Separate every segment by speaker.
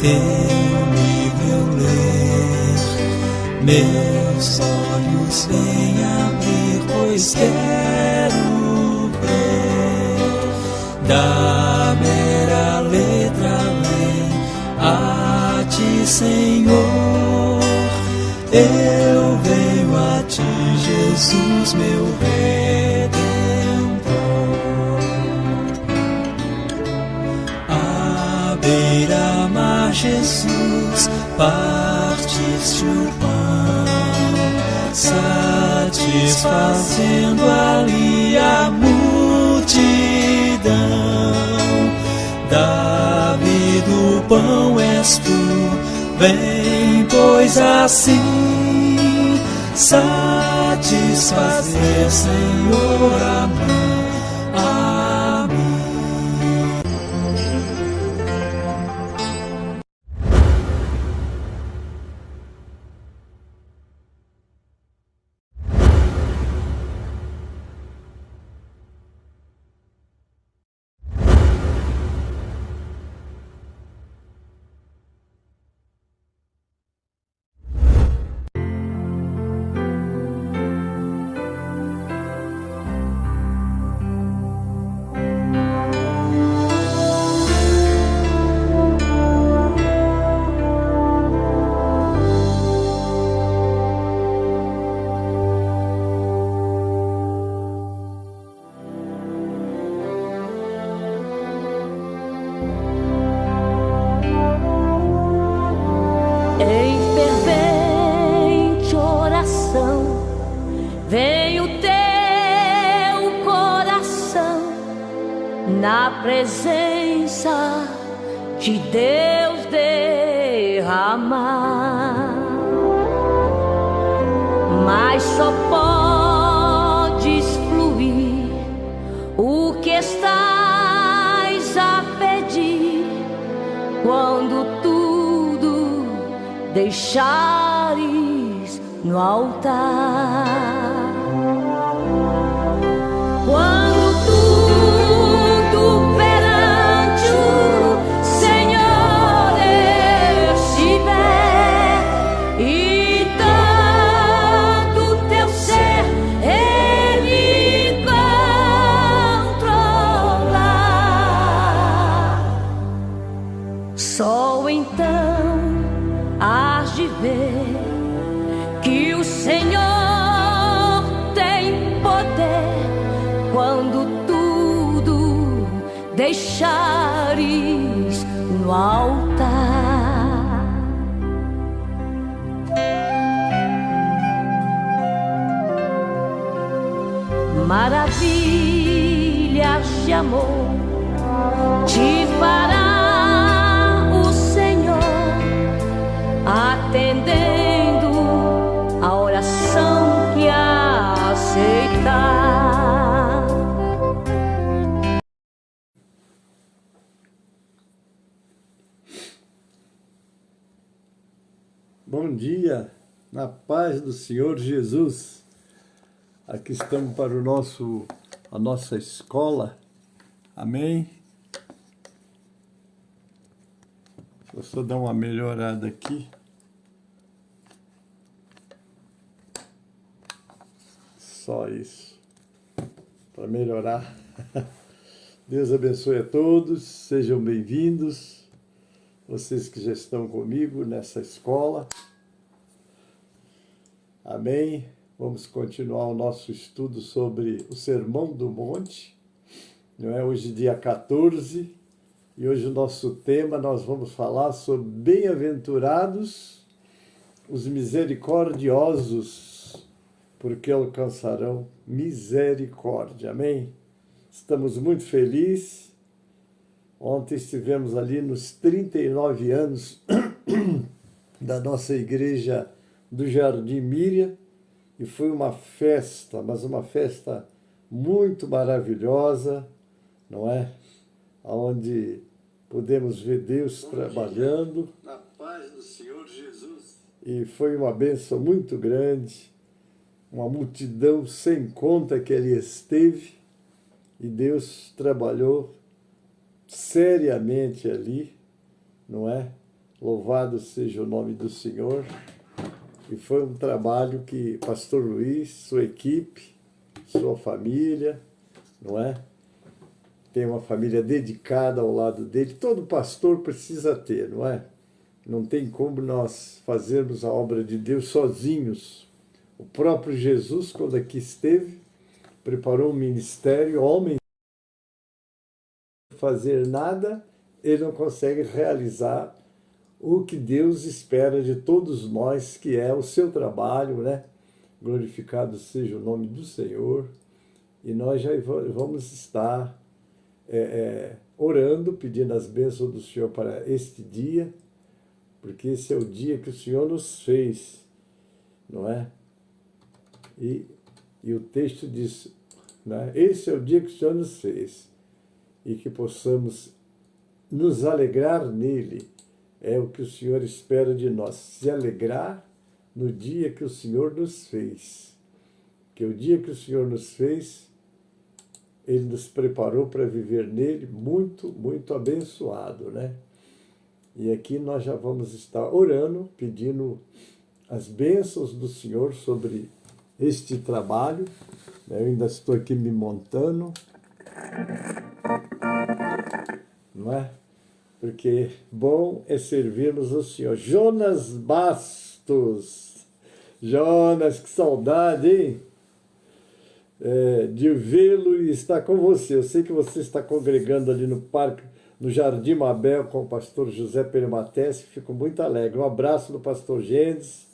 Speaker 1: teu livro ler, meus olhos vêm abrir, pois quero ver da mera letra além a ti, Senhor. Eu venho a ti, Jesus, meu Redentor. À beira-mar, Jesus, partiste o pão, satisfazendo ali a multidão. Davi do pão és tu, vem, pois assim satisfazer, Senhor, a mim.
Speaker 2: Na presença de Deus derramar, mas só podes fluir o que estás a pedir quando tudo deixares no altar. Só então hás de ver que o Senhor tem poder quando tudo deixares no altar. Maravilhas de amor te fará atendendo a oração que aceitar.
Speaker 3: Bom dia, na paz do Senhor Jesus. Aqui estamos para a nossa escola. Amém? Vou só dar uma melhorada aqui. Só isso, para melhorar. Deus abençoe a todos, sejam bem-vindos, vocês que já estão comigo nessa escola. Amém? Vamos continuar o nosso estudo sobre o Sermão do Monte, não é? Hoje dia 14, e hoje o nosso tema nós vamos falar sobre bem-aventurados os misericordiosos, porque alcançarão misericórdia. Amém? Estamos muito felizes. Ontem estivemos ali nos 39 anos da nossa igreja do Jardim Miriam, e foi uma festa, mas uma festa muito maravilhosa, não é? Onde podemos ver Deus trabalhando. Na paz do Senhor Jesus. E foi uma bênção muito grande, uma multidão sem conta que ali esteve, e Deus trabalhou seriamente ali, não é? Louvado seja o nome do Senhor. E foi um trabalho que Pastor Luiz, sua equipe, sua família, não é? Tem uma família dedicada ao lado dele. Todo pastor precisa ter, não é? Não tem como nós fazermos a obra de Deus sozinhos. O próprio Jesus, quando aqui esteve, preparou um ministério, homem fazer nada, ele não consegue realizar o que Deus espera de todos nós, que é o seu trabalho, né? Glorificado seja o nome do Senhor. E nós já vamos estar orando, pedindo as bênçãos do Senhor para este dia, porque esse é o dia que o Senhor nos fez, não é? E o texto diz, né? Esse é o dia que o Senhor nos fez, e que possamos nos alegrar nele. É o que o Senhor espera de nós, se alegrar no dia que o Senhor nos fez. Que o dia que o Senhor nos fez, Ele nos preparou para viver nele muito, muito abençoado, né? E aqui nós já vamos estar orando, pedindo as bênçãos do Senhor sobre este trabalho. Eu ainda estou aqui me montando, não é? Porque bom é servirmos o Senhor. Jonas Bastos. Jonas, que saudade, hein? De vê-lo e estar com você. Eu sei que você está congregando ali no parque, no Jardim Mabel, com o pastor José Perimatese. Fico muito alegre. Um abraço do pastor Gênesis.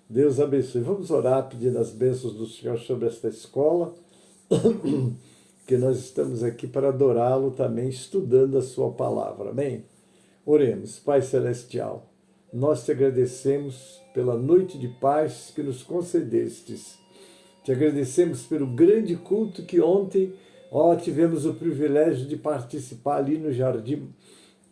Speaker 3: Deus abençoe. Vamos orar pedindo as bênçãos do Senhor sobre esta escola, que nós estamos aqui para adorá-lo também, estudando a sua palavra. Amém? Oremos. Pai Celestial, nós te agradecemos pela noite de paz que nos concedestes. Te agradecemos pelo grande culto que ontem tivemos o privilégio de participar ali no Jardim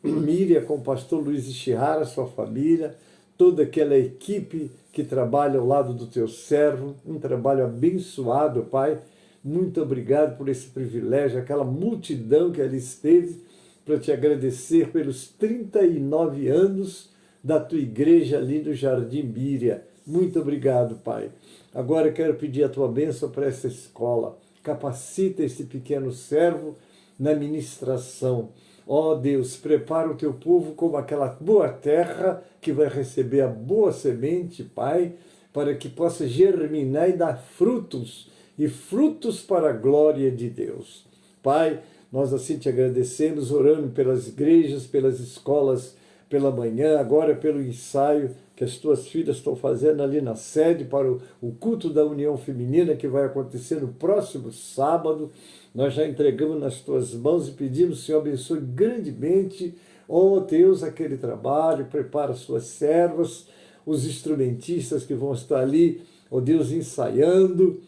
Speaker 3: Míria com o pastor Luiz Ishihara, sua família, toda aquela equipe que trabalha ao lado do teu servo, um trabalho abençoado, Pai. Muito obrigado por esse privilégio, aquela multidão que ali esteve, para te agradecer pelos 39 anos da tua igreja ali no Jardim Míria. Muito obrigado, Pai. Agora eu quero pedir a tua bênção para essa escola. Capacita esse pequeno servo na ministração. Ó Deus, prepara o teu povo como aquela boa terra que vai receber a boa semente, Pai, para que possa germinar e dar frutos, e frutos para a glória de Deus. Pai, nós assim te agradecemos, orando pelas igrejas, pelas escolas, pela manhã, agora pelo ensaio que as tuas filhas estão fazendo ali na sede para o culto da União Feminina, que vai acontecer no próximo sábado. Nós já entregamos nas tuas mãos e pedimos, Senhor, abençoe grandemente, ó Deus, aquele trabalho, prepara as suas servas, os instrumentistas que vão estar ali, ó Deus, ensaiando,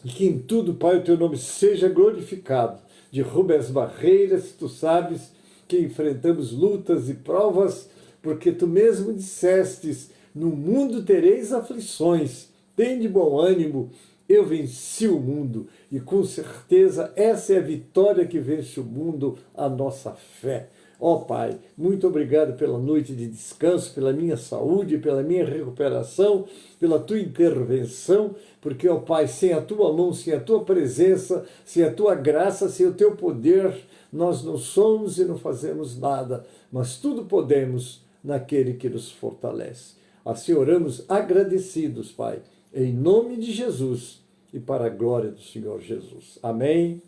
Speaker 3: e que em tudo, Pai, o teu nome seja glorificado. Derruba as barreiras, tu sabes que enfrentamos lutas e provas, porque tu mesmo dissestes, no mundo tereis aflições, tem de bom ânimo, eu venci o mundo, e com certeza essa é a vitória que vence o mundo, a nossa fé. Ó Pai, muito obrigado pela noite de descanso, pela minha saúde, pela minha recuperação, pela tua intervenção, porque, ó Pai, sem a tua mão, sem a tua presença, sem a tua graça, sem o teu poder, nós não somos e não fazemos nada, mas tudo podemos naquele que nos fortalece. Assim oramos agradecidos, Pai, em nome de Jesus e para a glória do Senhor Jesus. Amém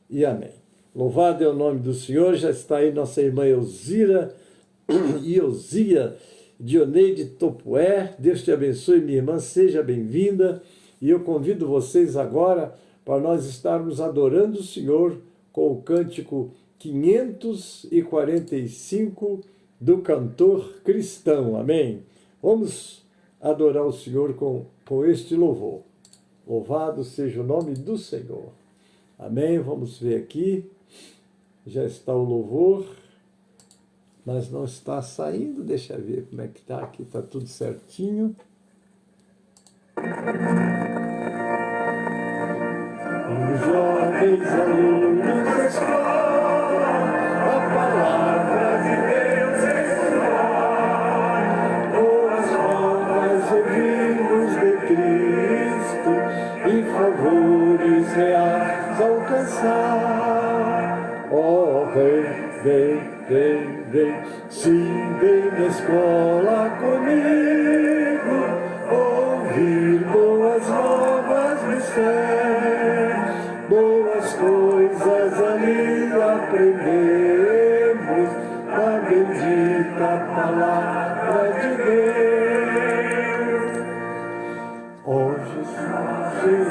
Speaker 3: e amém. Louvado é o nome do Senhor. Já está aí nossa irmã Elzira e Elzia Dioneide Topué. Deus te abençoe, minha irmã, seja bem-vinda. E eu convido vocês agora para nós estarmos adorando o Senhor com o cântico 545 do cantor cristão. Amém? Vamos adorar o Senhor com este louvor. Louvado seja o nome do Senhor. Amém? Vamos ver aqui. Já está o louvor, mas não está saindo. Deixa eu ver como é que está aqui. Está tudo certinho. Os jovens alunos da escola, a palavra de Deus ensinou.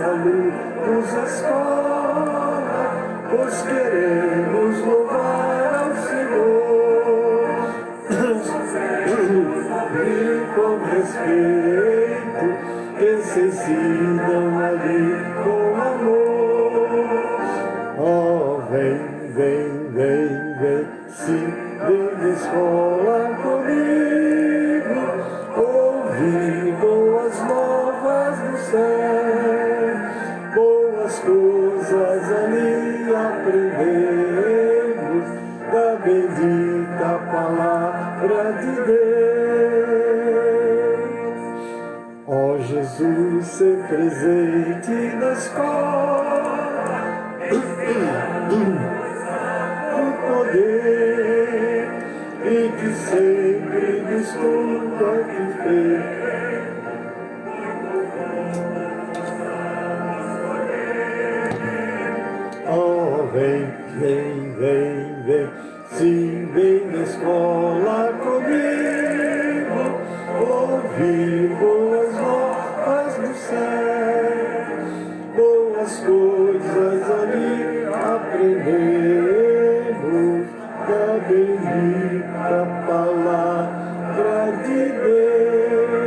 Speaker 3: a luz nos escola, pois queremos louvar ao Senhor. E com respeito, que se ensinam ali com amor. Oh, vem, vem, vem, vem, sim, vem na escola comigo, ouvir boas novas do céu, boas coisas ali aprendemos, da bendita palavra de Deus. Ó Jesus, ser presente na escola, do poder, e que sempre nos tudo que fez. Oh, vem, vem, vem, vem, sim, vem na escola comigo, ouvir boas novas do céu, boas coisas ali aprendemos, da bendita palavra de Deus.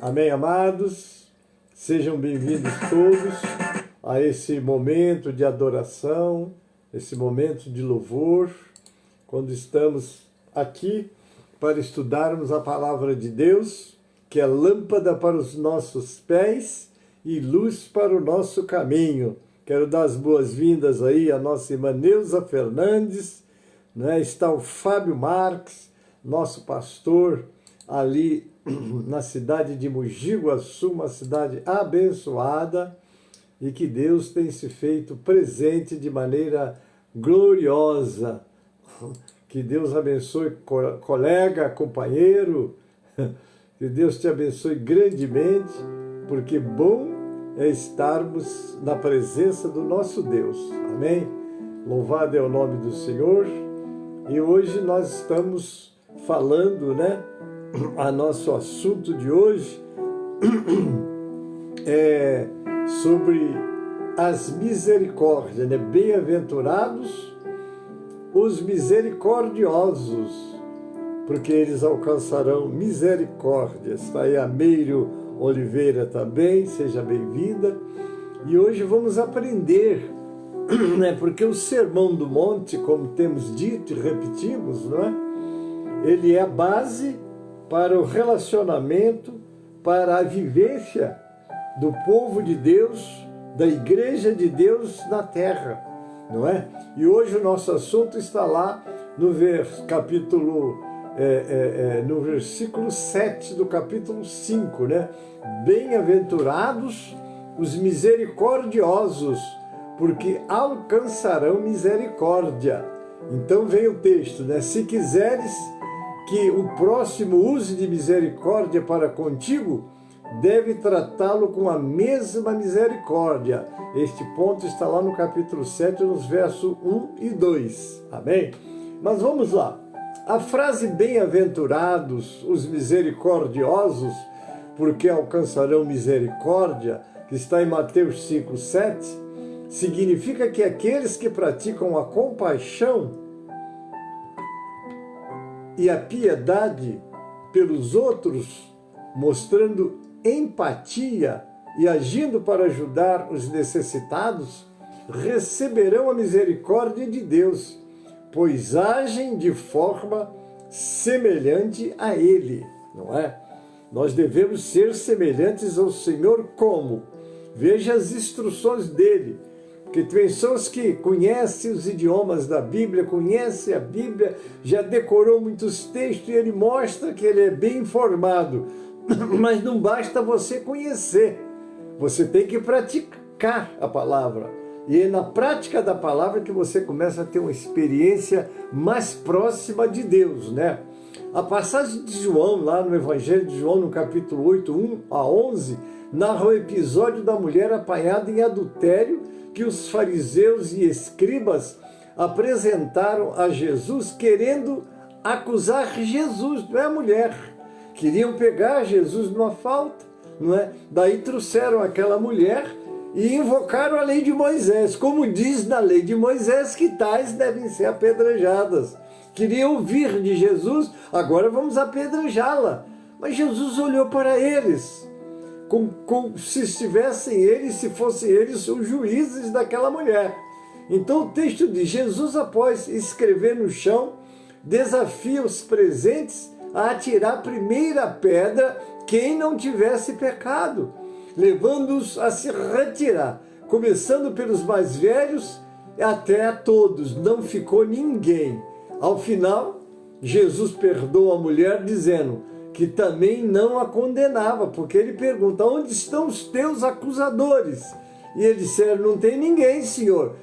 Speaker 3: Amém, amados? Sejam bem-vindos todos a esse momento de adoração, esse momento de louvor, quando estamos aqui para estudarmos a palavra de Deus, que é lâmpada para os nossos pés e luz para o nosso caminho. Quero dar as boas-vindas aí à nossa irmã Neuza Fernandes, né? Está o Fábio Marques, nosso pastor ali na cidade de Mogi Guaçu, uma cidade abençoada, e que Deus tem se feito presente de maneira gloriosa. Que Deus abençoe, colega, companheiro, que Deus te abençoe grandemente, porque bom é estarmos na presença do nosso Deus. Amém? Louvado é o nome do Senhor. E hoje nós estamos falando, né? A nosso assunto de hoje é sobre as misericórdias, né? Bem-aventurados os misericordiosos, porque eles alcançarão misericórdia. Está aí a Meiro Oliveira também, seja bem-vinda. E hoje vamos aprender, né? Porque o Sermão do Monte, como temos dito e repetimos, não é? Ele é a base para o relacionamento, para a vivência do povo de Deus, da Igreja de Deus na terra, não é? E hoje o nosso assunto está lá no no versículo 7 do capítulo 5, né? Bem-aventurados os misericordiosos, porque alcançarão misericórdia. Então vem o texto, né? Se quiseres que o próximo use de misericórdia para contigo, deve tratá-lo com a mesma misericórdia. Este ponto está lá no capítulo 7, nos versos 1 e 2. Amém? Mas vamos lá. A frase bem-aventurados os misericordiosos, porque alcançarão misericórdia, que está em Mateus 5, 7, significa que aqueles que praticam a compaixão e a piedade pelos outros, mostrando empatia e agindo para ajudar os necessitados, receberão a misericórdia de Deus, pois agem de forma semelhante a Ele, não é? Nós devemos ser semelhantes ao Senhor como? Veja as instruções dele, porque tem pessoas que conhecem os idiomas da Bíblia, conhecem a Bíblia, já decorou muitos textos e ele mostra que ele é bem informado. Mas não basta você conhecer, você tem que praticar a palavra. E é na prática da palavra que você começa a ter uma experiência mais próxima de Deus, né? A passagem de João, lá no Evangelho de João, no capítulo 8, 1 a 11, narra o episódio da mulher apanhada em adultério que os fariseus e escribas apresentaram a Jesus, querendo acusar Jesus, não é a mulher, Queriam pegar Jesus numa falta, não é? Daí trouxeram aquela mulher e invocaram a lei de Moisés, como diz na lei de Moisés que tais devem ser apedrejadas. Queriam ouvir de Jesus, agora vamos apedrejá-la. Mas Jesus olhou para eles, como se estivessem eles, se fossem eles os juízes daquela mulher. Então o texto diz, Jesus, após escrever no chão, desafia os presentes a atirar a primeira pedra quem não tivesse pecado, levando-os a se retirar, começando pelos mais velhos até a todos, não ficou ninguém. Ao final, Jesus perdoa a mulher dizendo que também não a condenava, porque ele pergunta, onde estão os teus acusadores? E eles disseram, não tem ninguém, Senhor.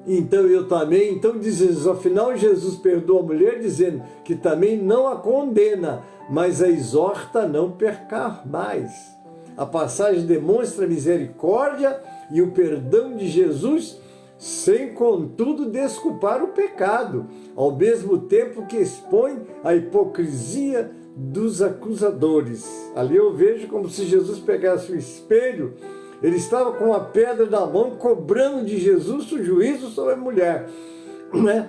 Speaker 3: Então eu também, então diz Jesus, afinal Jesus perdoa a mulher dizendo que também não a condena, mas a exorta a não pecar mais. A passagem demonstra a misericórdia e o perdão de Jesus, sem contudo desculpar o pecado, ao mesmo tempo que expõe a hipocrisia dos acusadores. Ali eu vejo como se Jesus pegasse o espelho. Ele estava com a pedra na mão, cobrando de Jesus o juízo sobre a mulher, né?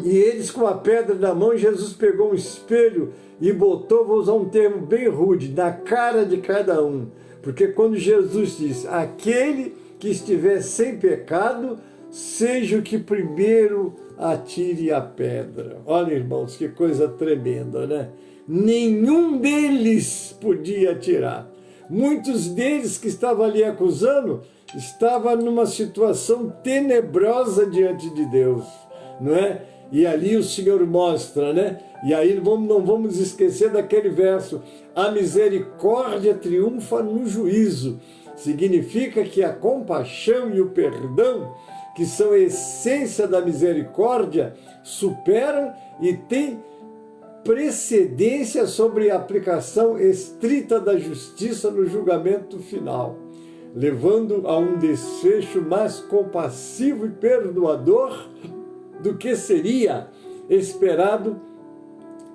Speaker 3: E eles com a pedra na mão, Jesus pegou um espelho e botou, vou usar um termo bem rude, na cara de cada um. Porque quando Jesus diz, aquele que estiver sem pecado, seja o que primeiro atire a pedra. Olha, irmãos, que coisa tremenda, né? Nenhum deles podia atirar. Muitos deles que estavam ali acusando, estavam numa situação tenebrosa diante de Deus, não é? E ali o Senhor mostra, né? E aí não vamos esquecer daquele verso, a misericórdia triunfa no juízo. Significa que a compaixão e o perdão, que são a essência da misericórdia, superam e têm precedência sobre a aplicação estrita da justiça no julgamento final, levando a um desfecho mais compassivo e perdoador do que seria esperado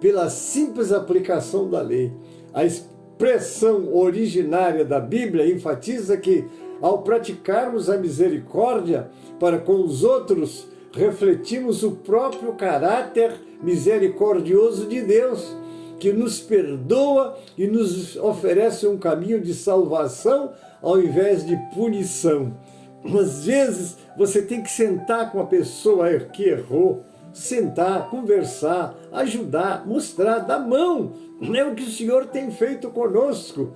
Speaker 3: pela simples aplicação da lei. A expressão originária da Bíblia enfatiza que, ao praticarmos a misericórdia para com os outros, refletimos o próprio caráter misericordioso de Deus, que nos perdoa e nos oferece um caminho de salvação ao invés de punição. Às vezes você tem que sentar com a pessoa que errou, sentar, conversar, ajudar, mostrar, dar mão. É o que o Senhor tem feito conosco,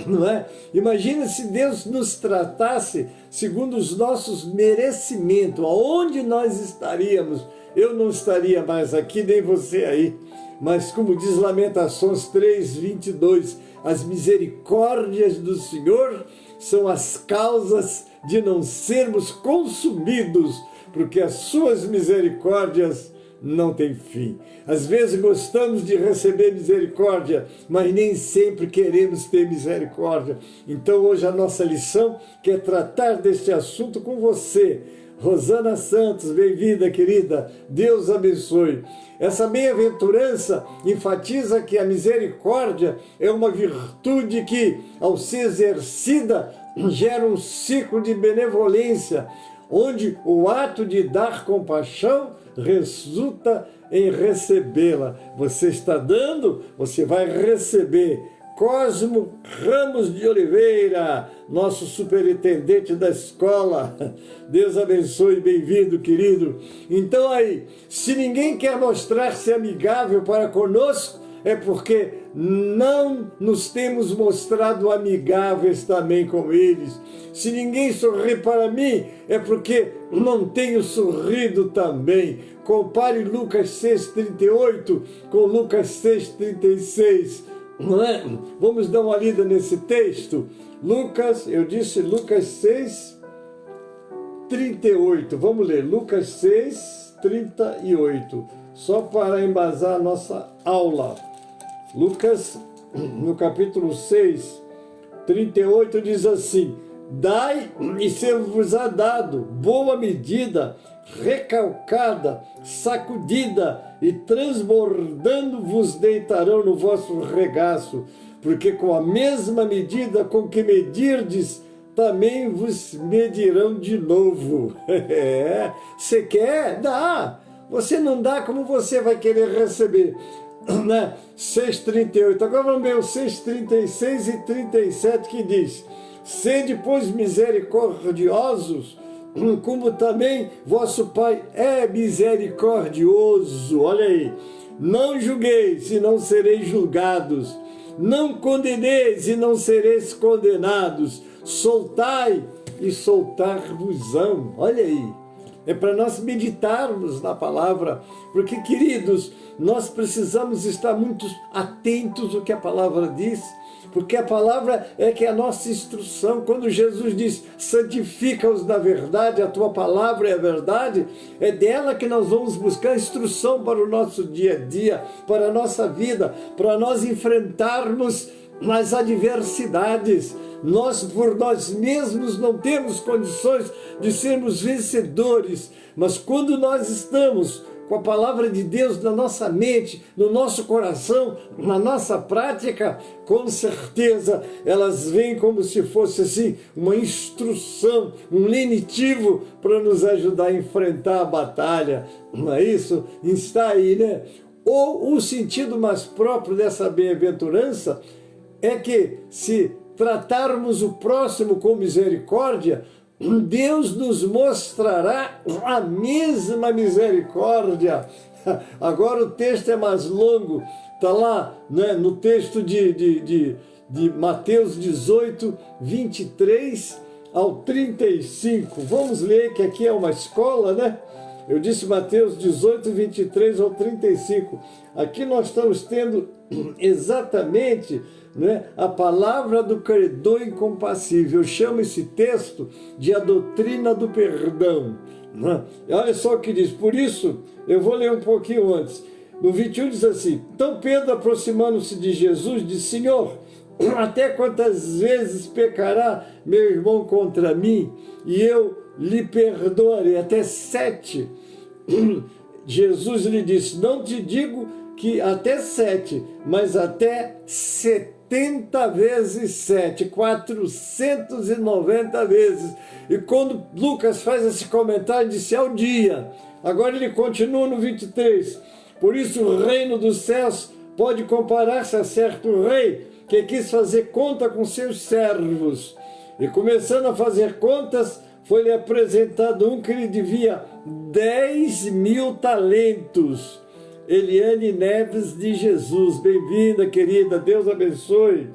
Speaker 3: não é? Imagina se Deus nos tratasse segundo os nossos merecimentos, aonde nós estaríamos? Eu não estaria mais aqui, nem você aí. Mas como diz Lamentações 3:22, as misericórdias do Senhor são as causas de não sermos consumidos, porque as suas misericórdias não têm fim. Às vezes gostamos de receber misericórdia, mas nem sempre queremos ter misericórdia. Então hoje a nossa lição que é tratar deste assunto com você. Rosana Santos, bem-vinda, querida. Deus abençoe. Essa bem-aventurança enfatiza que a misericórdia é uma virtude que, ao ser exercida, gera um ciclo de benevolência, onde o ato de dar compaixão resulta em recebê-la. Você está dando, você vai receber. Cosmo Ramos de Oliveira, nosso superintendente da escola. Deus abençoe, bem-vindo, querido. Então aí, se ninguém quer mostrar-se amigável para conosco, é porque não nos temos mostrado amigáveis também com eles. Se ninguém sorri para mim, é porque não tenho sorrido também. Compare Lucas 6,38 com Lucas 6,36. Não é? Vamos dar uma lida nesse texto. Lucas 6,38. Vamos ler Lucas 6,38. Só para embasar a nossa aula. Lucas, no capítulo 6, 38, diz assim: Dai e ser-vos-á dado, boa medida, recalcada, sacudida e transbordando vos deitarão no vosso regaço, porque com a mesma medida com que medirdes, também vos medirão de novo. Você quer? Dá. Você não dá, como você vai querer receber? 6,38. Agora vamos ver o 6,36 e 37 que diz: sede, pois, misericordiosos, como também vosso Pai é misericordioso. Olha aí. Não julgueis e não sereis julgados. Não condeneis e não sereis condenados. Soltai e soltar-vos-ão. Olha aí. É para nós meditarmos na palavra, porque, queridos, nós precisamos estar muito atentos ao que a palavra diz, porque a palavra é que é a nossa instrução. Quando Jesus diz, santifica-os na verdade, a tua palavra é a verdade, é dela que nós vamos buscar instrução para o nosso dia a dia, para a nossa vida, para nós enfrentarmos as adversidades. Nós, por nós mesmos, não temos condições de sermos vencedores, mas quando nós estamos com a palavra de Deus na nossa mente, no nosso coração, na nossa prática, com certeza elas vêm como se fosse assim uma instrução, um lenitivo para nos ajudar a enfrentar a batalha. Não é isso? Está aí, né? Ou o sentido mais próprio dessa bem-aventurança é que, se tratarmos o próximo com misericórdia, Deus nos mostrará a mesma misericórdia. Agora o texto é mais longo, está lá, né, no texto de Mateus 18, 23 ao 35. Vamos ler, que aqui é uma escola, né? Eu disse Mateus 18, 23 ao 35. Aqui nós estamos tendo exatamente, né, a palavra do credor incompassível. Eu chamo esse texto de a doutrina do perdão. Né? Olha só o que diz. Por isso, eu vou ler um pouquinho antes. No 21 diz assim: então Pedro, aproximando-se de Jesus, disse: Senhor, até quantas vezes pecará meu irmão contra mim e eu lhe perdoarei? Até 7. Jesus lhe disse: não te digo que até 7, mas até 70 vezes 7, 490 vezes. E quando Lucas faz esse comentário, disse ao dia. Agora ele continua no 23. Por isso o reino dos céus pode comparar-se a certo rei que quis fazer conta com seus servos. E começando a fazer contas, foi-lhe apresentado um que lhe devia 10.000 talentos. Eliane Neves de Jesus, bem-vinda, querida, Deus abençoe.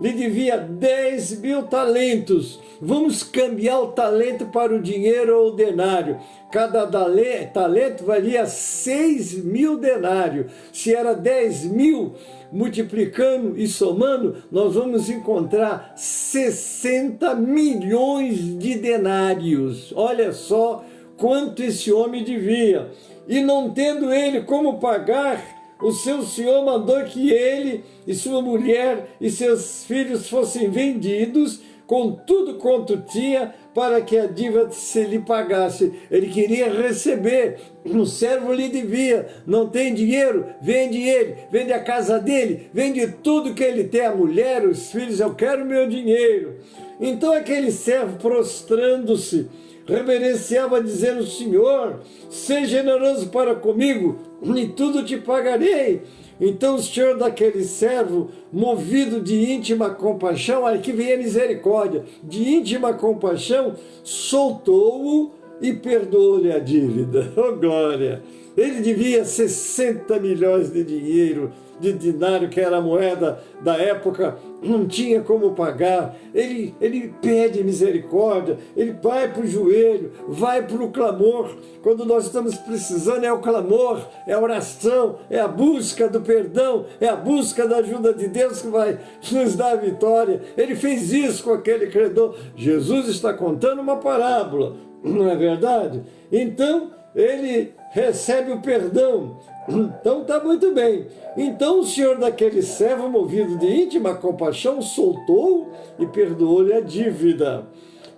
Speaker 3: Lhe devia 10.000 talentos. Vamos cambiar o talento para o dinheiro ou o denário. Cada talento valia 6.000 denários. Se era 10.000, multiplicando e somando, nós vamos encontrar 60 milhões de denários. Olha só quanto esse homem devia. E não tendo ele como pagar, o seu senhor mandou que ele e sua mulher e seus filhos fossem vendidos com tudo quanto tinha, para que a dívida se lhe pagasse. Ele queria receber, o servo lhe devia. Não tem dinheiro? Vende ele, vende a casa dele, vende tudo que ele tem, a mulher, os filhos. Eu quero meu dinheiro. Então aquele servo, prostrando-se, reverenciava, dizendo: Senhor, seja generoso para comigo, e tudo te pagarei. Então o senhor daquele servo, movido de íntima compaixão, aqui vem a misericórdia, de íntima compaixão, soltou-o e perdoou-lhe a dívida. Oh, glória! Ele devia 60 milhões de dinheiro, de dinário, que era a moeda da época, não tinha como pagar. Ele pede misericórdia, ele vai para o joelho, vai para o clamor. Quando nós estamos precisando, é o clamor, é a oração, é a busca do perdão, é a busca da ajuda de Deus que vai nos dar a vitória. Ele fez isso com aquele credor. Jesus está contando uma parábola, não é verdade? Então ele recebe o perdão. Então tá muito bem. Então o senhor daquele servo, movido de íntima compaixão, soltou e perdoou-lhe a dívida.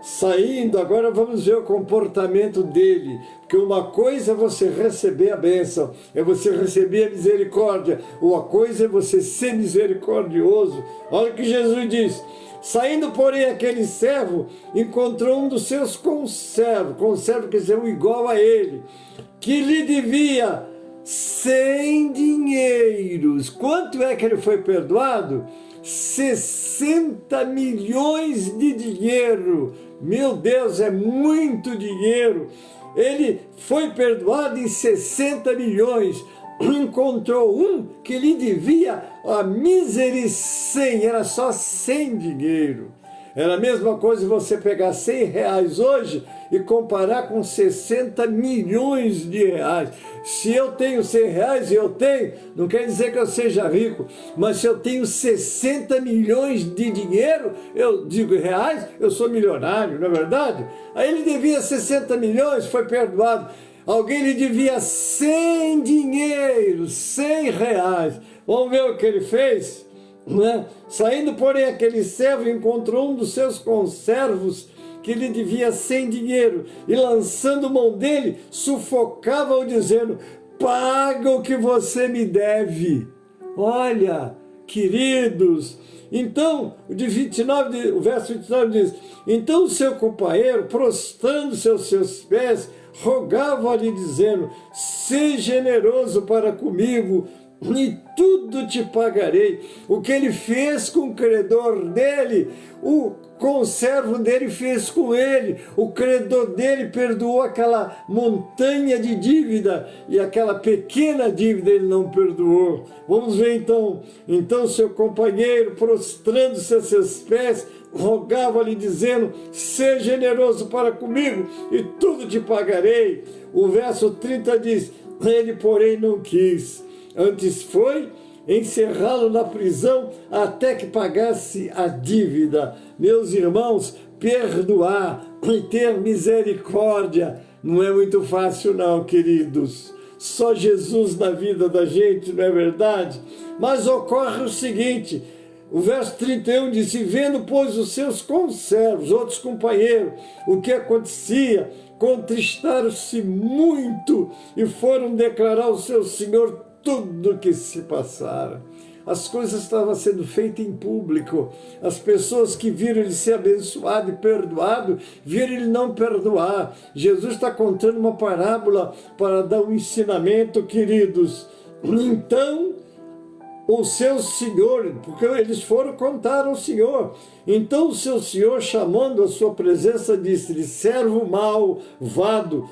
Speaker 3: Saindo, agora vamos ver o comportamento dele. Porque uma coisa é você receber a bênção, é você receber a misericórdia. Uma coisa é você ser misericordioso. Olha o que Jesus diz. Saindo, porém, aquele servo encontrou um dos seus conservos. Conservo quer dizer um igual a ele, que lhe devia 100 dinheiros. Quanto é que ele foi perdoado? 60 milhões de dinheiro. Meu Deus, é muito dinheiro. Ele foi perdoado em 60 milhões. Encontrou um que lhe devia a mísera 100, era só 100 dinheiro. Era a mesma coisa você pegar 100 reais hoje e comparar com 60 milhões de reais. Se eu tenho 100 reais, não quer dizer que eu seja rico, mas se eu tenho 60 milhões de dinheiro, eu digo reais, eu sou milionário, não é verdade? Aí ele devia 60 milhões, foi perdoado. Alguém lhe devia 100 dinheiros, 100 reais. Vamos ver o que ele fez? Né? Saindo, porém, aquele servo encontrou um dos seus conservos que lhe devia 100 dinheiro e lançando mão dele, sufocava-o dizendo: paga o que você me deve. Olha, queridos, então, o verso 29 diz: então o seu companheiro, prostrando-se aos seus pés, rogava-lhe dizendo: seja generoso para comigo, e tudo te pagarei. O que ele fez com o credor dele, o conservo dele fez com ele. O credor dele perdoou aquela montanha de dívida e aquela pequena dívida ele não perdoou. Vamos ver então. Então seu companheiro, prostrando-se a seus pés, rogava-lhe dizendo: seja generoso para comigo e tudo te pagarei. O verso 30 diz: ele porém não quis, antes foi encerrá-lo na prisão até que pagasse a dívida. Meus irmãos, perdoar e ter misericórdia não é muito fácil não, queridos. Só Jesus na vida da gente, não é verdade? Mas ocorre o seguinte, o verso 31 diz: e vendo, pois, os seus conservos, outros companheiros, o que acontecia, contristaram-se muito e foram declarar ao seu senhor tudo o que se passara. As coisas estavam sendo feitas em público. As pessoas que viram ele ser abençoado e perdoado, viram ele não perdoar. Jesus está contando uma parábola para dar um ensinamento, queridos. Então, o seu senhor, porque eles foram contar ao senhor. Então o seu senhor, chamando a sua presença, disse-lhe: servo malvado,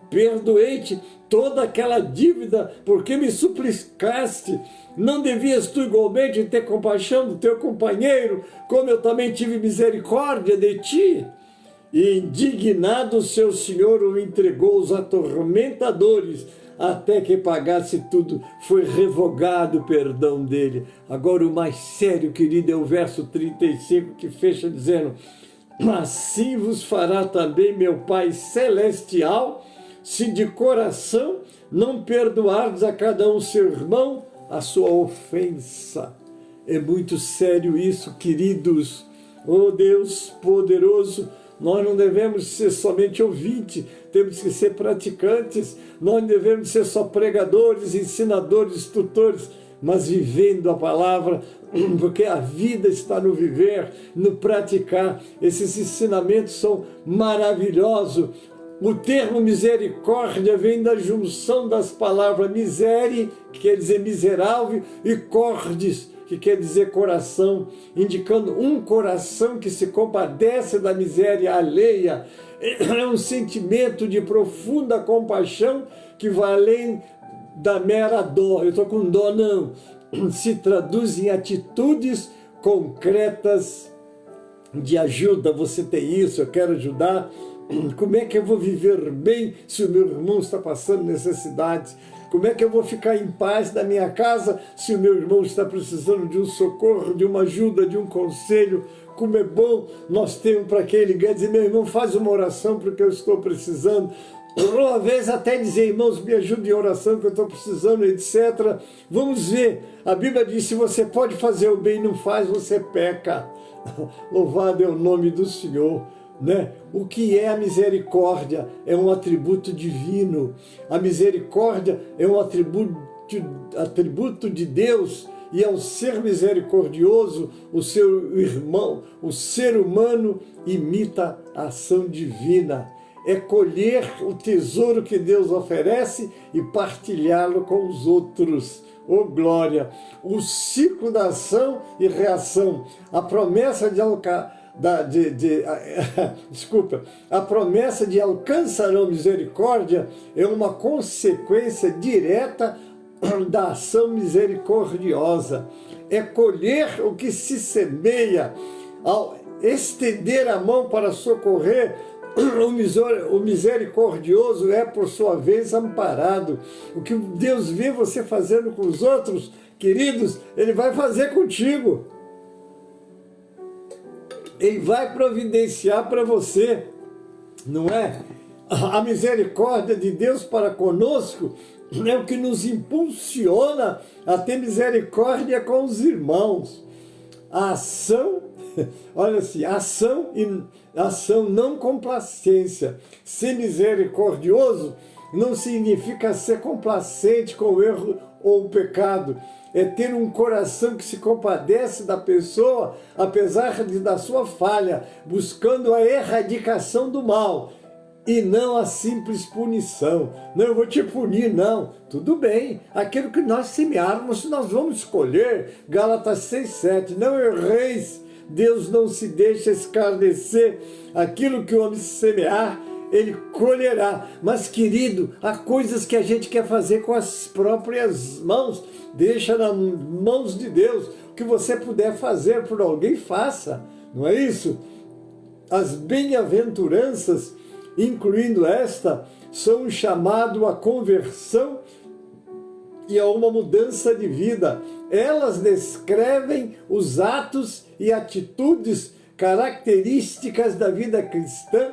Speaker 3: perdoei-te toda aquela dívida, porque me suplicaste. Não devias tu igualmente ter compaixão do teu companheiro, como eu também tive misericórdia de ti? E indignado, seu senhor o entregou aos atormentadores, até que pagasse tudo. Foi revogado o perdão dele. Agora o mais sério, querido, é o verso 35, que fecha dizendo: assim vos fará também meu Pai Celestial, se de coração não perdoardes a cada um seu irmão a sua ofensa. É muito sério isso, queridos. Oh Deus poderoso, nós não devemos ser somente ouvintes, temos que ser praticantes. Nós não devemos ser só pregadores, ensinadores, tutores, mas vivendo a palavra, porque a vida está no viver, no praticar. Esses ensinamentos são maravilhosos. O termo misericórdia vem da junção das palavras misere, que quer dizer miserável, e cordis, que quer dizer coração, indicando um coração que se compadece da miséria alheia. É um sentimento de profunda compaixão que vai além da mera dó. Eu estou com dó, não. Se traduz em atitudes concretas de ajuda. Você tem isso, eu quero ajudar. Como é que eu vou viver bem se o meu irmão está passando necessidades? Como é que eu vou ficar em paz na minha casa se o meu irmão está precisando de um socorro, de uma ajuda, de um conselho? Como é bom nós termos para quem ligar e dizer: meu irmão, faz uma oração porque eu estou precisando. uma vez até dizer, irmãos, me ajudem em oração que eu estou precisando, etc. Vamos ver, a Bíblia diz, se você pode fazer o bem e não faz, você peca. Louvado é o nome do Senhor. Né? O que é a misericórdia? É um atributo divino. A misericórdia é um atributo de Deus, e ao ser misericordioso, o seu irmão, o ser humano, imita a ação divina. É colher o tesouro que Deus oferece e partilhá-lo com os outros. Oh, glória! O ciclo da ação e reação. A promessa a promessa de alcançarão misericórdia é uma consequência direta da ação misericordiosa. É colher o que se semeia. Ao estender a mão para socorrer, o misericordioso é, por sua vez, amparado. O que Deus vê você fazendo com os outros, queridos, Ele vai fazer contigo. Ele vai providenciar para você, não é? A misericórdia de Deus para conosco é o que nos impulsiona a ter misericórdia com os irmãos. A ação, olha assim, ação não complacência. Ser misericordioso não significa ser complacente com o erro ou o pecado. É ter um coração que se compadece da pessoa, apesar da sua falha, buscando a erradicação do mal e não a simples punição. Não, eu vou te punir, não. Tudo bem, aquilo que nós semearmos, nós vamos escolher. Gálatas 6:7, não erreis, Deus não se deixa escarnecer. Aquilo que o homem semear, ele colherá. Mas, querido, há coisas que a gente quer fazer com as próprias mãos. Deixa nas mãos de Deus. O que você puder fazer por alguém, faça. Não é isso? As bem-aventuranças, incluindo esta, são um chamado à conversão e a uma mudança de vida. Elas descrevem os atos e atitudes características da vida cristã,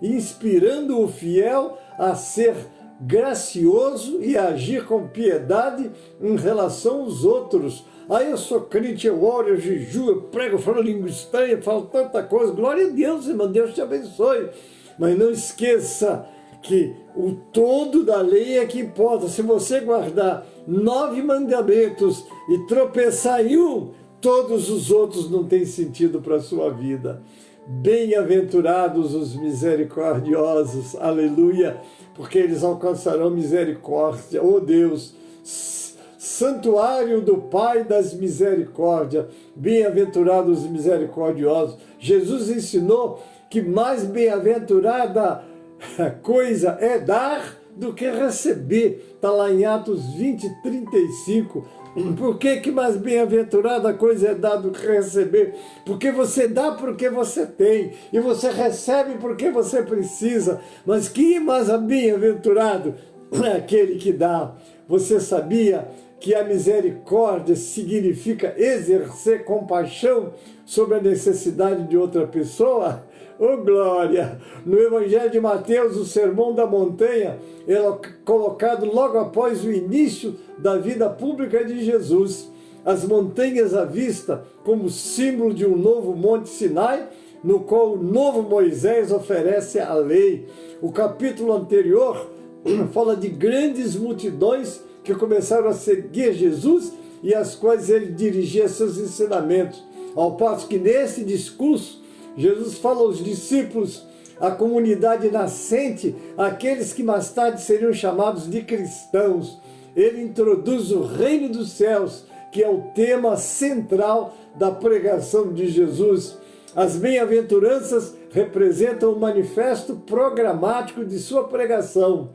Speaker 3: inspirando o fiel a ser gracioso e a agir com piedade em relação aos outros. Aí eu sou crente, eu oro, eu jejuo, eu prego, eu falo língua estranha, falo tanta coisa. Glória a Deus, irmão, Deus te abençoe. Mas não esqueça que o todo da lei é que importa. Se você guardar 9 mandamentos e tropeçar em um, todos os outros não têm sentido para a sua vida. Bem-aventurados os misericordiosos, aleluia, porque eles alcançarão misericórdia. Oh Deus, santuário do Pai das misericórdias, bem-aventurados os misericordiosos. Jesus ensinou que mais bem-aventurada coisa é dar do que receber. Está lá em Atos 20:35. Por que mais bem-aventurada coisa é dar do que receber? Porque você dá porque você tem, e você recebe porque você precisa. Mas que mais bem-aventurado é aquele que dá. Você sabia que a misericórdia significa exercer compaixão sobre a necessidade de outra pessoa? Oh, glória! No Evangelho de Mateus, o Sermão da Montanha é colocado logo após o início da vida pública de Jesus. As montanhas à vista como símbolo de um novo Monte Sinai, no qual o novo Moisés oferece a lei. O capítulo anterior fala de grandes multidões que começaram a seguir Jesus e às quais ele dirigia seus ensinamentos. Ao passo que nesse discurso, Jesus fala aos discípulos, à comunidade nascente, aqueles que mais tarde seriam chamados de cristãos. Ele introduz o reino dos céus, que é o tema central da pregação de Jesus. As bem-aventuranças representam o manifesto programático de sua pregação.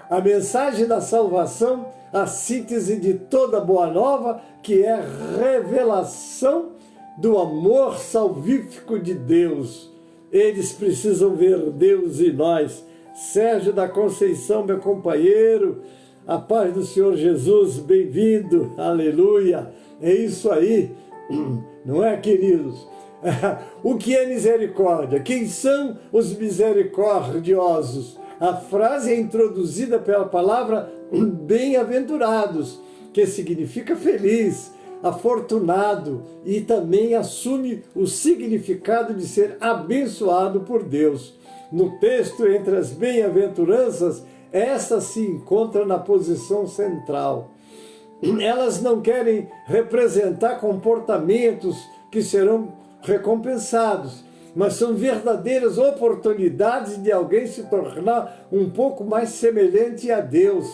Speaker 3: A mensagem da salvação, a síntese de toda boa nova, que é a revelação do amor salvífico de Deus. Eles precisam ver Deus em nós. Sérgio da Conceição, meu companheiro, a paz do Senhor Jesus, bem-vindo, aleluia. É isso aí, não é, queridos? O que é misericórdia? Quem são os misericordiosos? A frase é introduzida pela palavra bem-aventurados, que significa feliz, afortunado, e também assume o significado de ser abençoado por Deus. No texto, entre as bem-aventuranças, esta se encontra na posição central. Elas não querem representar comportamentos que serão recompensados, mas são verdadeiras oportunidades de alguém se tornar um pouco mais semelhante a Deus.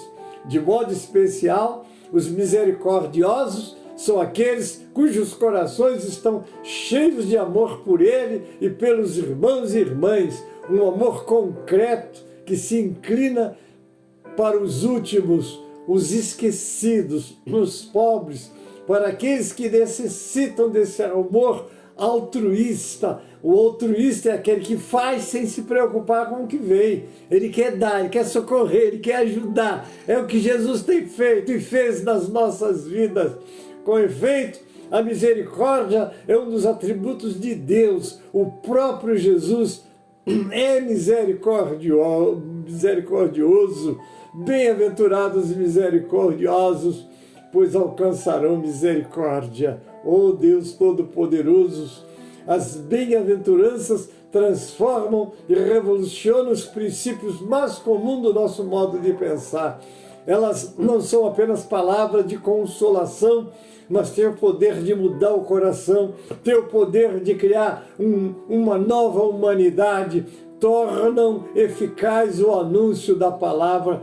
Speaker 3: De modo especial, os misericordiosos são aqueles cujos corações estão cheios de amor por Ele e pelos irmãos e irmãs, um amor concreto que se inclina para os últimos, os esquecidos, os pobres, para aqueles que necessitam desse amor altruísta. O altruísta é aquele que faz sem se preocupar com o que vem. Ele quer dar, ele quer socorrer, ele quer ajudar. É o que Jesus tem feito e fez nas nossas vidas. Com efeito, a misericórdia é um dos atributos de Deus. O próprio Jesus é misericordioso. Bem-aventurados e misericordiosos, pois alcançarão misericórdia. Ó Deus Todo-Poderoso, as bem-aventuranças transformam e revolucionam os princípios mais comuns do nosso modo de pensar. Elas não são apenas palavras de consolação, mas têm o poder de mudar o coração, têm o poder de criar uma nova humanidade, tornam eficaz o anúncio da palavra.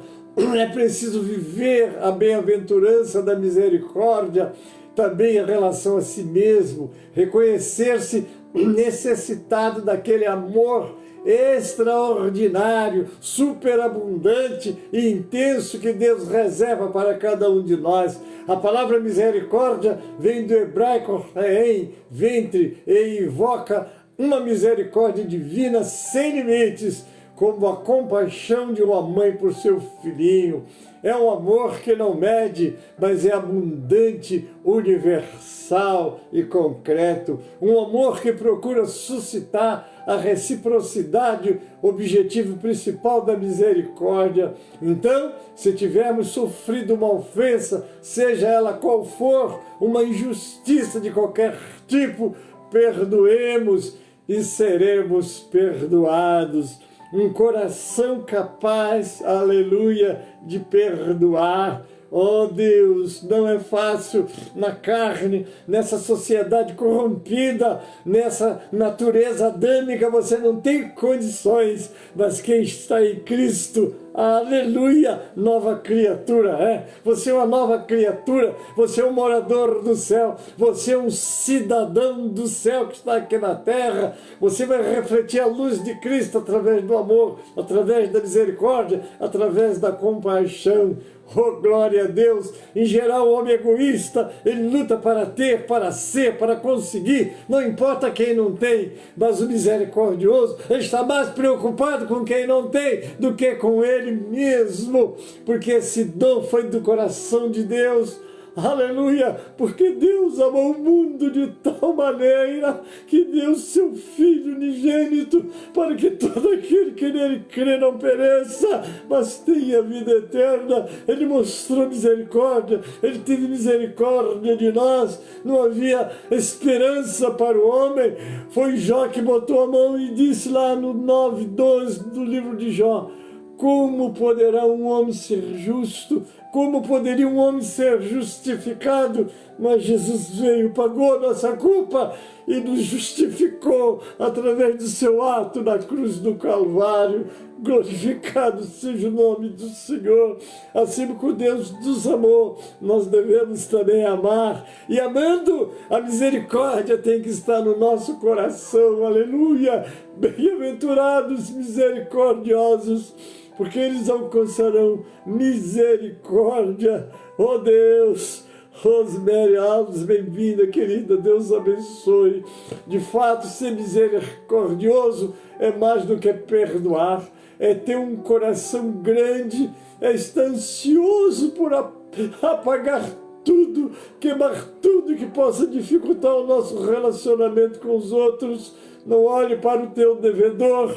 Speaker 3: É preciso viver a bem-aventurança da misericórdia, também em relação a si mesmo, reconhecer-se necessitado daquele amor extraordinário, superabundante e intenso que Deus reserva para cada um de nós. A palavra misericórdia vem do hebraico re'em, ventre, e invoca uma misericórdia divina sem limites, como a compaixão de uma mãe por seu filhinho. É um amor que não mede, mas é abundante, universal e concreto. Um amor que procura suscitar a reciprocidade, objetivo principal da misericórdia. Então, se tivermos sofrido uma ofensa, seja ela qual for, uma injustiça de qualquer tipo, perdoemos e seremos perdoados. Um coração capaz, aleluia, de perdoar. Oh Deus, não é fácil na carne, nessa sociedade corrompida, nessa natureza adâmica, você não tem condições, mas quem está em Cristo, aleluia, nova criatura, você é uma nova criatura, você é um morador do céu, você é um cidadão do céu que está aqui na terra, você vai refletir a luz de Cristo através do amor, através da misericórdia, através da compaixão. Oh, glória a Deus! Em geral, o homem egoísta, ele luta para ter, para ser, para conseguir, não importa quem não tem, mas o misericordioso, ele está mais preocupado com quem não tem do que com ele mesmo, porque esse dom foi do coração de Deus. Aleluia, porque Deus amou o mundo de tal maneira que deu seu Filho unigênito para que todo aquele que nele crê não pereça, mas tenha vida eterna. Ele mostrou misericórdia, ele teve misericórdia de nós. Não havia esperança para o homem. Foi Jó que botou a mão e disse lá no 9:12 do livro de Jó: como poderá um homem ser justo? Como poderia um homem ser justificado? Mas Jesus veio, pagou a nossa culpa e nos justificou através do seu ato na cruz do Calvário. Glorificado seja o nome do Senhor. Assim como Deus nos amou, nós devemos também amar. E amando, a misericórdia tem que estar no nosso coração. Aleluia! Bem-aventurados misericordiosos, porque eles alcançarão misericórdia. Oh Deus, Rosemary Alves, bem-vinda, querida, Deus abençoe. De fato, ser misericordioso é mais do que perdoar, é ter um coração grande, é estar ansioso por apagar tudo, queimar tudo que possa dificultar o nosso relacionamento com os outros. Não olhe para o teu devedor,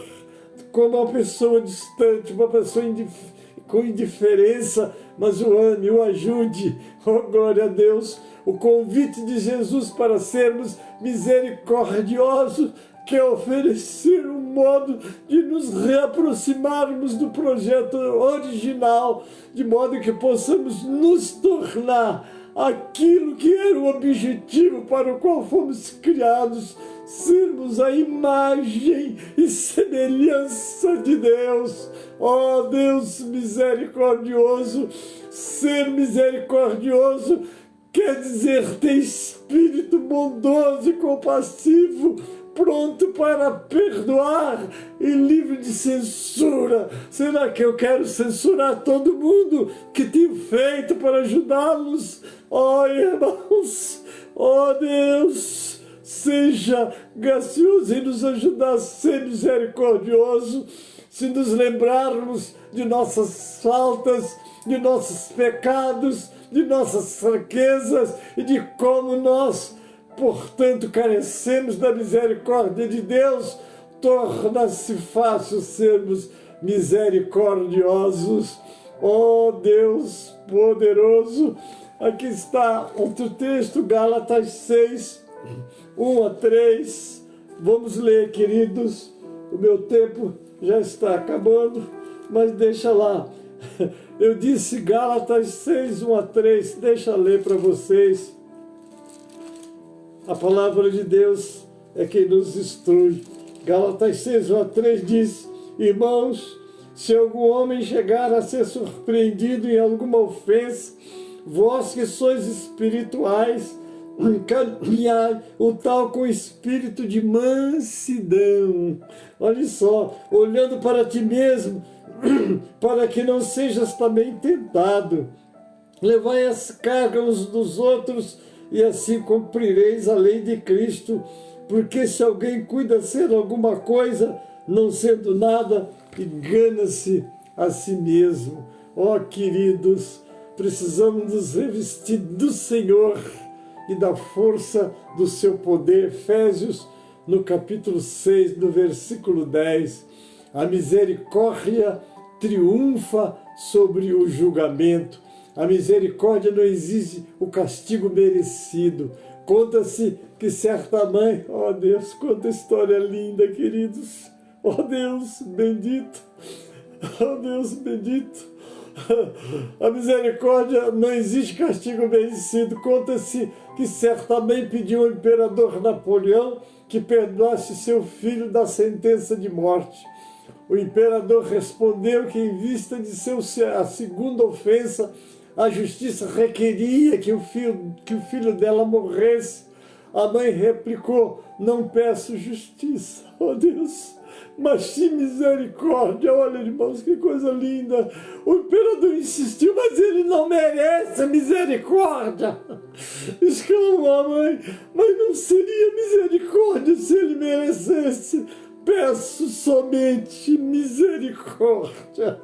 Speaker 3: como uma pessoa distante, uma pessoa com indiferença, mas o ame, o ajude. Oh, glória a Deus! O convite de Jesus para sermos misericordiosos quer oferecer um modo de nos reaproximarmos do projeto original, de modo que possamos nos tornar aquilo que era o objetivo para o qual fomos criados, sermos a imagem e semelhança de Deus. Ó Deus misericordioso, ser misericordioso quer dizer ter espírito bondoso e compassivo, pronto para perdoar e livre de censura. Será que eu quero censurar todo mundo que tenho feito para ajudá-los? Ó irmãos, ó Deus, seja gracioso em nos ajudar a ser misericordioso, se nos lembrarmos de nossas faltas, de nossos pecados, de nossas fraquezas e de como nós, portanto, carecemos da misericórdia de Deus. Torna-se fácil sermos misericordiosos. Ó Deus poderoso, aqui está outro texto, Gálatas 6, 1 a 3. Vamos ler, queridos. O meu tempo já está acabando, mas deixa lá. Eu disse Gálatas 6, 1 a 3, deixa eu ler para vocês. A palavra de Deus é quem nos instrui. Gálatas 6, 1 a 3 diz: irmãos, se algum homem chegar a ser surpreendido em alguma ofensa, vós que sois espirituais, encaminhai o tal com espírito de mansidão. Olha só, olhando para ti mesmo, para que não sejas também tentado. Levai as cargas uns dos outros, e assim cumprireis a lei de Cristo. Porque se alguém cuida ser alguma coisa, não sendo nada, engana-se a si mesmo. Ó queridos, precisamos nos revestir do Senhor e da força do seu poder. Efésios, no capítulo 6, no versículo 10. A misericórdia triunfa sobre o julgamento. A misericórdia não exige o castigo merecido. Conta-se que certa mãe... Ó Deus, quanta história linda, queridos. Ó Deus bendito. Ó Deus bendito. A misericórdia não existe castigo merecido. Conta-se que certa mãe pediu ao imperador Napoleão que perdoasse seu filho da sentença de morte. O imperador respondeu que, em vista de a segunda ofensa, a justiça requeria que o filho dela morresse. A mãe replicou: não peço justiça, ó Deus, mas sim misericórdia. Olha, irmãos, que coisa linda. O imperador insistiu: mas ele não merece misericórdia. Exclamou a mãe: mas não seria misericórdia se ele merecesse. Peço somente misericórdia.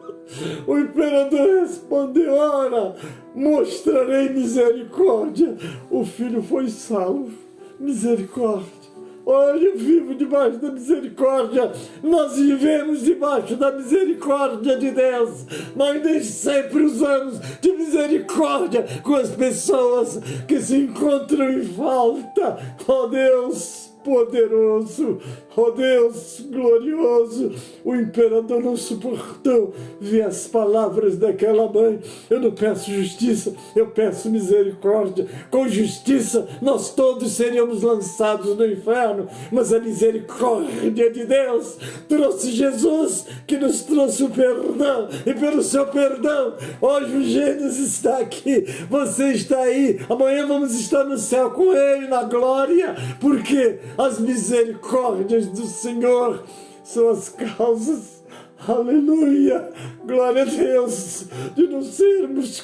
Speaker 3: O imperador respondeu: ora, mostrarei misericórdia. O filho foi salvo. Misericórdia. Olha, eu vivo debaixo da misericórdia. Nós vivemos debaixo da misericórdia de Deus. Nós nem sempre usamos de misericórdia com as pessoas que se encontram em falta. Ó Deus poderoso, ó Deus glorioso, o imperador não suportou ver as palavras daquela mãe. Eu não peço justiça, eu peço misericórdia. Com justiça nós todos seríamos lançados no inferno, mas a misericórdia de Deus trouxe Jesus, que nos trouxe o perdão, e pelo seu perdão, hoje o Gênesis está aqui, você está aí, amanhã vamos estar no céu com ele na glória, porque as misericórdias do Senhor são as causas, aleluia, glória a Deus, de não sermos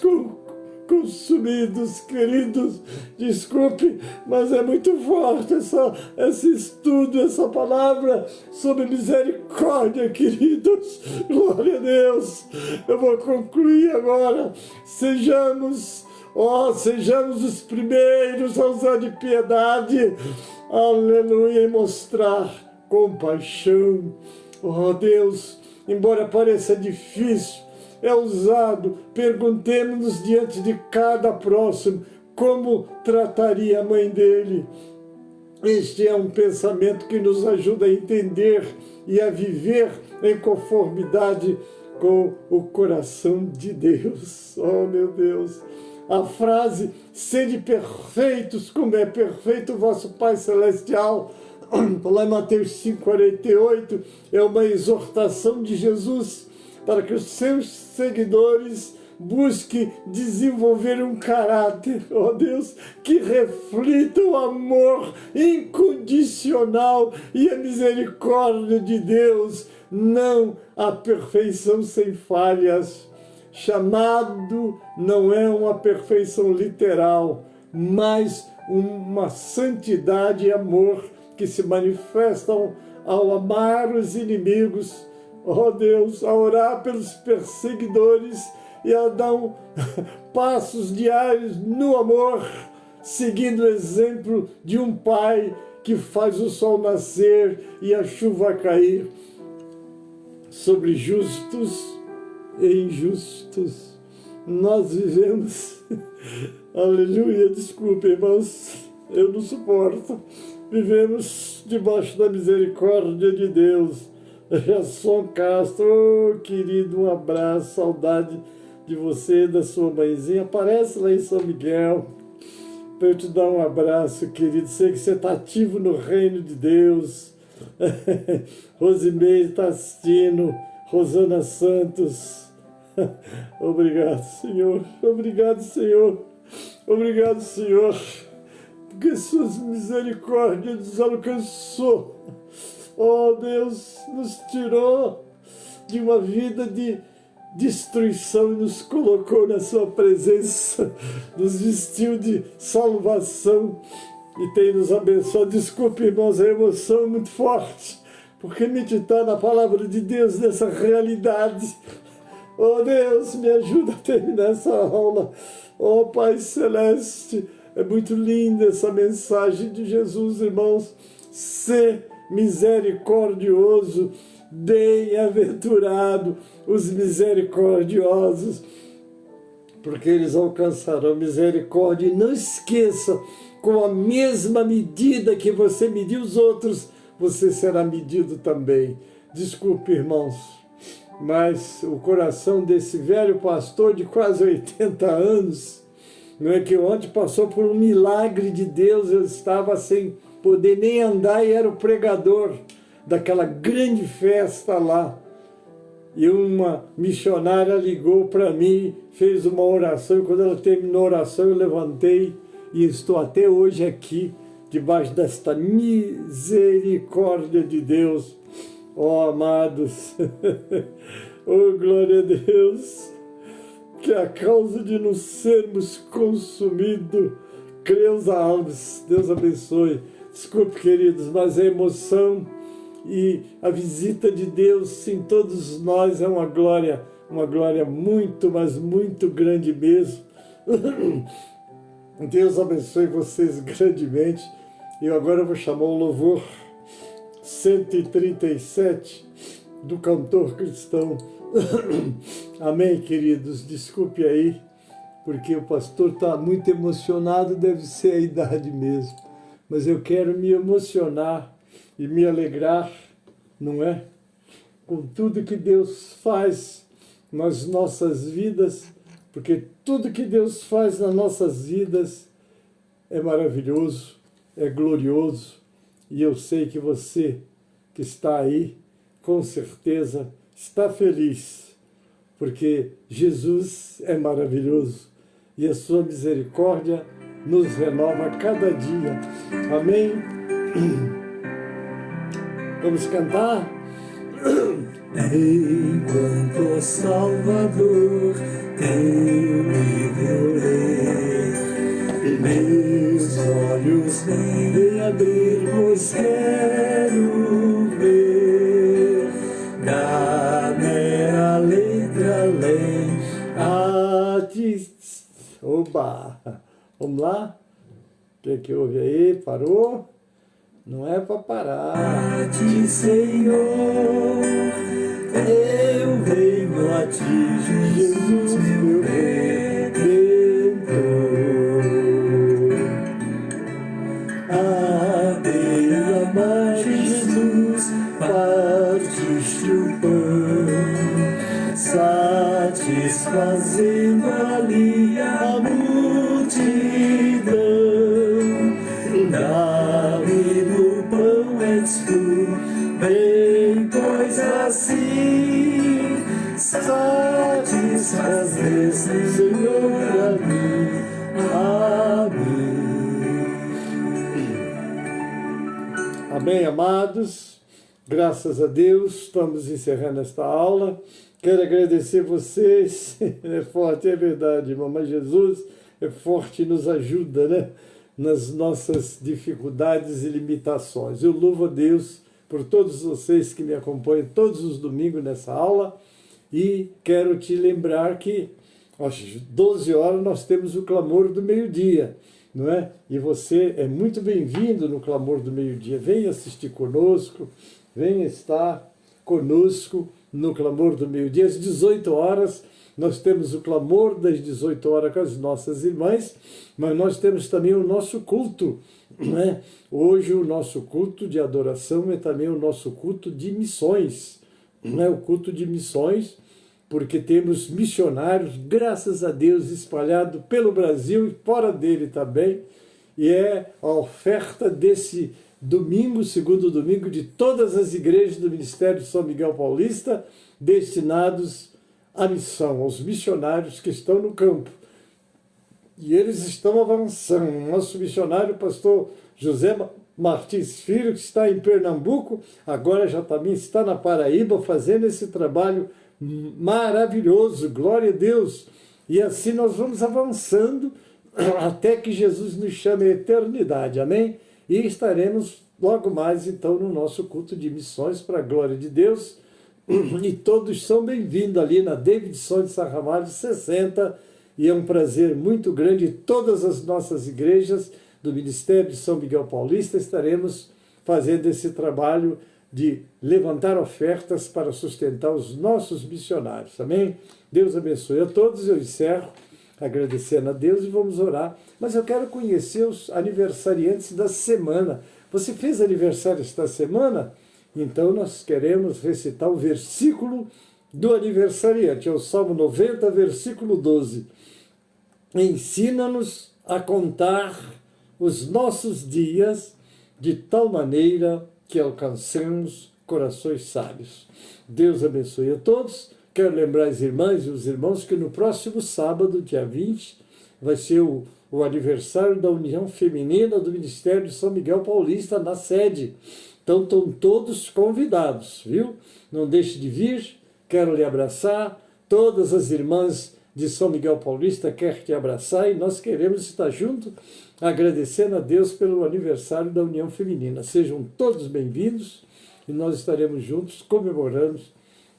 Speaker 3: consumidos, queridos. Desculpe, mas é muito forte esse estudo, essa palavra sobre misericórdia, queridos. Glória a Deus. Eu vou concluir agora. Sejamos os primeiros a usar de piedade, aleluia, e mostrar compaixão. Oh Deus, embora pareça difícil, é ousado, perguntemos-nos diante de cada próximo como trataria a mãe dele. Este é um pensamento que nos ajuda a entender e a viver em conformidade com o coração de Deus. Oh, meu Deus! A frase, sede perfeitos como é perfeito o vosso Pai Celestial, lá em Mateus 5,48, é uma exortação de Jesus para que os seus seguidores busquem desenvolver um caráter, ó Deus, que reflita o amor incondicional e a misericórdia de Deus, não a perfeição sem falhas. Chamado não é uma perfeição literal, mas uma santidade e amor que se manifestam ao amar os inimigos, ó Deus, a orar pelos perseguidores e a dar passos diários no amor, seguindo o exemplo de um pai que faz o sol nascer e a chuva cair sobre justos e injustos. Nós vivemos, aleluia, desculpe, irmãos, eu não suporto, vivemos debaixo da misericórdia de Deus. Jason Castro, oh, querido, um abraço, saudade de você, da sua mãezinha. Aparece lá em São Miguel para eu te dar um abraço, querido. Sei que você está ativo no reino de Deus. Rosimeire está assistindo, Rosana Santos. Obrigado, Senhor. Obrigado, Senhor. Obrigado, Senhor, porque suas misericórdias nos alcançou. Oh, Deus nos tirou de uma vida de destruição e nos colocou na sua presença, nos vestiu de salvação e tem nos abençoado. Desculpe, irmãos, a emoção é muito forte, porque meditar na palavra de Deus, nessa realidade. Oh, Deus, me ajuda a terminar essa aula. Oh, Pai Celeste, é muito linda essa mensagem de Jesus, irmãos. Ser misericordioso, bem-aventurado os misericordiosos, porque eles alcançarão misericórdia. E não esqueça, com a mesma medida que você mediu os outros, você será medido também. Desculpe, irmãos, mas o coração desse velho pastor de quase 80 anos, não é que ontem passou por um milagre de Deus, eu estava sem poder nem andar e era o pregador daquela grande festa lá. E uma missionária ligou para mim, fez uma oração, e quando ela terminou a oração eu levantei e estou até hoje aqui, debaixo desta misericórdia de Deus. Oh, amados, oh, glória a Deus, que a causa de não sermos consumidos, Creuza Alves, Deus abençoe. Desculpe, queridos, mas a emoção e a visita de Deus em todos nós é uma glória muito, mas muito grande mesmo. Deus abençoe vocês grandemente. E agora eu vou chamar o louvor 137 do cantor cristão. Amém, queridos? Desculpe aí, porque o pastor está muito emocionado, deve ser a idade mesmo. Mas eu quero me emocionar e me alegrar, não é? Com tudo que Deus faz nas nossas vidas, porque tudo que Deus faz nas nossas vidas é maravilhoso, é glorioso, e eu sei que você que está aí, com certeza, está feliz, porque Jesus é maravilhoso, e a sua misericórdia nos renova a cada dia. Amém? Vamos cantar?
Speaker 1: Enquanto o Salvador teu livro ler, meus olhos nem abrir, pois quero ver. Dá-me a letra além
Speaker 3: a ti. Oba! Vamos lá? O que houve aí? Parou? não é para parar.
Speaker 1: A ti, Senhor, eu venho a ti, Jesus, meu Redentor. À beira-mar, Jesus, partiste o pão, satisfazendo ali a multidão. Dá-me do pão és tu, bem, pois assim satisfazer, Senhor, a mim.
Speaker 3: Amém, amados? Graças a Deus, estamos encerrando esta aula. Quero agradecer vocês. É forte, é verdade, irmão, mas Jesus é forte e nos ajuda, né? Nas nossas dificuldades e limitações. Eu louvo a Deus por todos vocês que me acompanham todos os domingos nessa aula e quero te lembrar que às 12 horas nós temos o clamor do meio-dia, não é? E você é muito bem-vindo no clamor do meio-dia. Venha assistir conosco, venha estar conosco no clamor do meio-dia. Às 18 horas nós temos o clamor das 18 horas com as nossas irmãs, mas nós temos também o nosso culto, né? Hoje o nosso culto de adoração é também o nosso culto de missões, né? O culto de missões, porque temos missionários, graças a Deus, espalhados pelo Brasil e fora dele também, e é a oferta desse domingo, segundo domingo, de todas as igrejas do Ministério de São Miguel Paulista, destinados à missão, aos missionários que estão no campo. E eles estão avançando. Nosso missionário, o pastor José Martins Filho, que está em Pernambuco, agora já também está na Paraíba, fazendo esse trabalho maravilhoso, glória a Deus. E assim nós vamos avançando até que Jesus nos chame à eternidade, amém? E estaremos logo mais, então, no nosso culto de missões para a glória de Deus. E todos são bem-vindos ali na Davidson de São Ramalho 60, e é um prazer muito grande. Todas as nossas igrejas do Ministério de São Miguel Paulista estaremos fazendo esse trabalho de levantar ofertas para sustentar os nossos missionários, amém? Deus abençoe a todos. Eu encerro agradecendo a Deus e vamos orar, mas eu quero conhecer os aniversariantes da semana. Você fez aniversário esta semana? Então nós queremos recitar o versículo do aniversariante, é o Salmo 90, versículo 12. Ensina-nos a contar os nossos dias de tal maneira que alcancemos corações sábios. Deus abençoe a todos. Quero lembrar as irmãs e os irmãos que no próximo sábado, dia 20, vai ser o aniversário da União Feminina do Ministério de São Miguel Paulista na sede. Então estão todos convidados, viu? Não deixe de vir, quero lhe abraçar. Todas as irmãs de São Miguel Paulista querem te abraçar e nós queremos estar juntos, agradecendo a Deus pelo aniversário da União Feminina. Sejam todos bem-vindos e nós estaremos juntos comemorando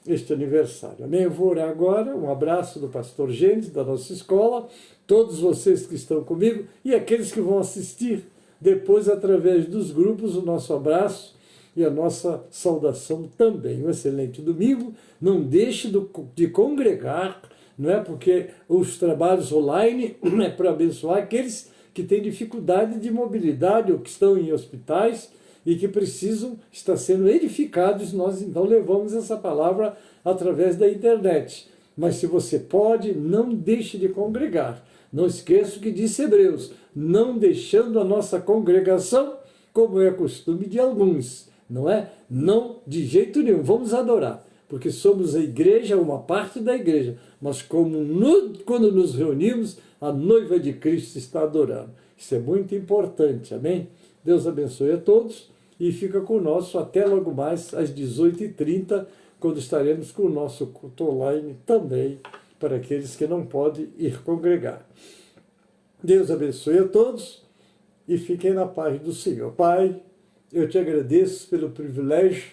Speaker 3: este aniversário. Amém? Eu vou orar agora. Um abraço do pastor Gênesis, da nossa escola, todos vocês que estão comigo e aqueles que vão assistir depois através dos grupos, o nosso abraço e a nossa saudação também. Um excelente domingo. Não deixe de congregar, não é? Porque os trabalhos online é para abençoar aqueles que têm dificuldade de mobilidade ou que estão em hospitais e que precisam estar sendo edificados. Nós então levamos essa palavra através da internet. Mas se você pode, não deixe de congregar. Não esqueça o que disse Hebreus, não deixando a nossa congregação, como é costume de alguns, não é? Não, de jeito nenhum, vamos adorar, porque somos a igreja, uma parte da igreja, mas quando nos reunimos, a noiva de Cristo está adorando. Isso é muito importante, amém? Deus abençoe a todos e fica conosco até logo mais às 18h30, quando estaremos com o nosso culto online também, para aqueles que não podem ir congregar. Deus abençoe a todos e fiquem na paz do Senhor. Pai, eu te agradeço pelo privilégio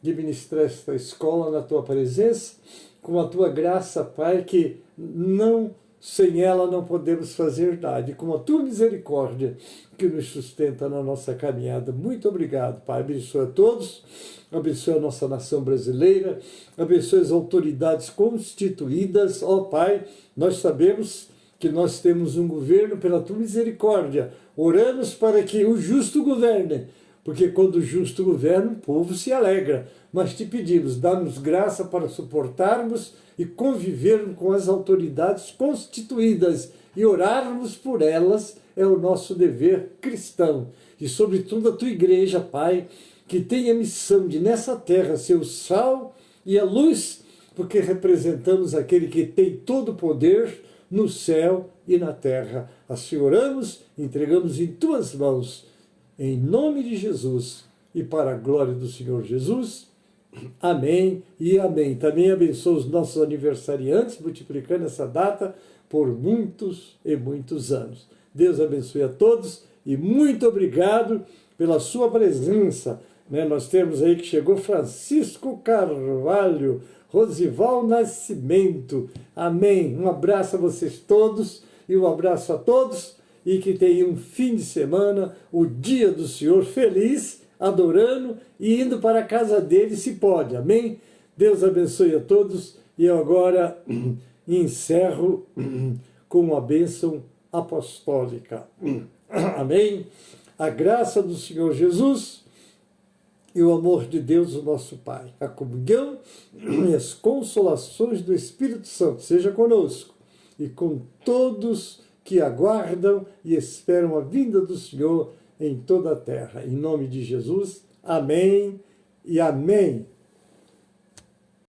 Speaker 3: de ministrar esta escola na tua presença, com a tua graça, Pai, que não Sem ela não podemos fazer nada. E com a tua misericórdia que nos sustenta na nossa caminhada. Muito obrigado, Pai. Abençoa a todos. Abençoa a nossa nação brasileira. Abençoa as autoridades constituídas. Ó Pai, nós sabemos que nós temos um governo pela tua misericórdia. Oramos para que o justo governe. Porque quando o justo governa, o povo se alegra. Mas te pedimos, dá-nos graça para suportarmos e convivermos com as autoridades constituídas e orarmos por elas é o nosso dever cristão. E sobretudo a tua igreja, Pai, que tem a missão de nessa terra ser o sal e a luz, porque representamos aquele que tem todo o poder no céu e na terra. Assim oramos, entregamos em tuas mãos, em nome de Jesus e para a glória do Senhor Jesus. Amém e amém. Também abençoa os nossos aniversariantes, multiplicando essa data por muitos e muitos anos. Deus abençoe a todos e muito obrigado pela sua presença. Nós temos aí que chegou Francisco Carvalho, Rosival Nascimento. Amém. Um abraço a vocês todos e um abraço a todos e que tenham um fim de semana, o dia do Senhor feliz, adorando e indo para a casa dele, se pode. Amém? Deus abençoe a todos. E eu agora encerro com a bênção apostólica. Amém? A graça do Senhor Jesus e o amor de Deus, o nosso Pai, a comunhão e as consolações do Espírito Santo seja conosco e com todos que aguardam e esperam a vinda do Senhor em toda a terra. Em nome de Jesus, amém e amém.